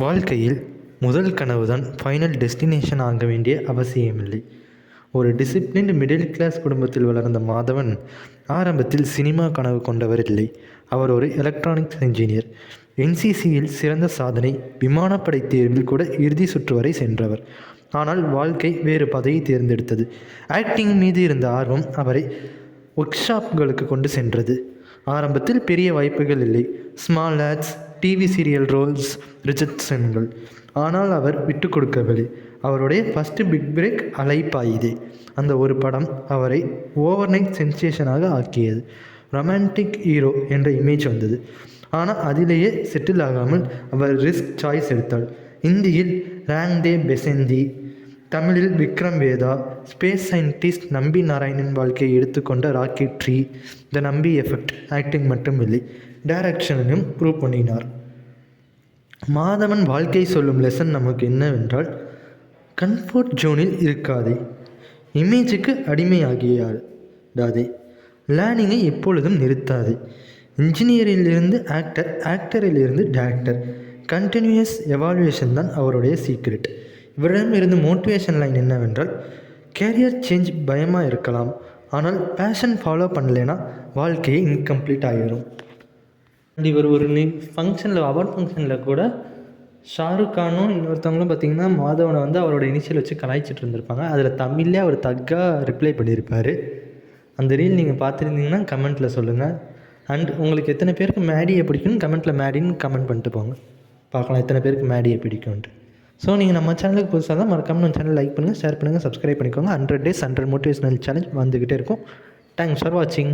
வாழ்க்கையில் முதல் கனவுதான் final destination ஆக வேண்டிய அவசியமில்லை. ஒரு டிசிப்ளின்டு மிடில் கிளாஸ் குடும்பத்தில் வளர்ந்த மாதவன் ஆரம்பத்தில் சினிமா கனவு கொண்டவர் இல்லை. அவர் ஒரு எலக்ட்ரானிக்ஸ் இன்ஜினியர். என்சிசியில் சிறந்த சாதனை, விமானப்படை தேர்வில் கூட இறுதி சுற்று வரை சென்றவர். ஆனால் வாழ்க்கை வேறு பாதையை தேர்ந்தெடுத்தது. ஆக்டிங் மீது இருந்த ஆர்வம் அவரை ஒர்க் ஷாப்களுக்கு கொண்டு சென்றது. ஆரம்பத்தில் பெரிய வாய்ப்புகள் இல்லை. Small ads, TV serial roles, ரிஜெக்ஷன்கள். ஆனால் அவர் விட்டு கொடுக்கவில்லை. அவருடைய ஃபஸ்ட்டு பிக் பிரேக் அலைப்பாயுதே. அந்த ஒரு படம் அவரை ஓவர் நைட் சென்சேஷனாக ஆக்கியது. ரொமான்டிக் ஹீரோ என்ற இமேஜ் வந்தது. ஆனால் அதிலேயே செட்டில் ஆகாமல் அவர் ரிஸ்க் சாய்ஸ் எடுத்தாள். இந்தியில் ரேங் தே பெசந்தி, தமிழில் விக்ரம் வேதா, ஸ்பேஸ் சயின்டிஸ்ட் நம்பி நாராயணன் வாழ்க்கையை எடுத்துக்கொண்ட ராக்கெட்ரி, த நம்பி எஃபெக்ட். ஆக்டிங் மட்டும் இல்லை, டைரக்ஷனையும் ப்ரூவ் பண்ணினார். மாதவன் வாழ்க்கை சொல்லும் லெசன் நமக்கு என்னவென்றால், கம்ஃபர்ட் ஜோனில் இருக்காதே, இமேஜுக்கு அடிமையாகியாடாதே, லேர்னிங்கை எப்பொழுதும் நிறுத்தாதே. இன்ஜினியரிலிருந்து ஆக்டர், ஆக்டரிலிருந்து டேரக்டர், கண்டினியூஸ் எவால்யூவேஷன் தான் அவருடைய சீக்ரெட். இவரிடமிருந்து மோட்டிவேஷன் லைன் என்னவென்றால், கேரியர் சேஞ்ச் பயமாக இருக்கலாம், ஆனால் பேஷன் ஃபாலோ பண்ணலைன்னா வாழ்க்கையை இன்கம்ப்ளீட் ஆகிடும். இவர் ஒரு ஃபங்க்ஷனில், அவார்ட் ஃபங்க்ஷனில் கூட ஷாருக் கானும் இன்னொருத்தவங்களும் பார்த்திங்கன்னா மாதவனை வந்து அவரோட இனிஷியல் வச்சு கலாய்ச்சிட்டு இருந்திருப்பாங்க. அதில் தமிழ்லேயே அவர் தக்காக ரிப்ளை பண்ணியிருப்பார். அந்த ரீல் நீங்கள் பார்த்துருந்தீங்கன்னா கமெண்ட்டில் சொல்லுங்கள். அண்ட் உங்களுக்கு எத்தனை பேருக்கு மேடியை பிடிக்கும்னு கமெண்ட்டில் மேடின்னு கமெண்ட் பண்ணிட்டு போங்க. பார்க்கலாம் எத்தனை பேருக்கு மேடியை பிடிக்கும்ன்ட்டு. ஸோ நீங்கள் நம்ம சேனலுக்கு புதுசாக தான் மறக்காமல் நம்ம சேனல் லைக் பண்ணுங்கள், ஷேர் பண்ணுங்கள், சப்ஸ்கிரைப் பண்ணிக்கோங்க. 100 days 100 motivational சேலஞ்ச் வந்துக்கிட்டே இருக்கும். தேங்க்ஸ் ஃபார் வாட்சிங்.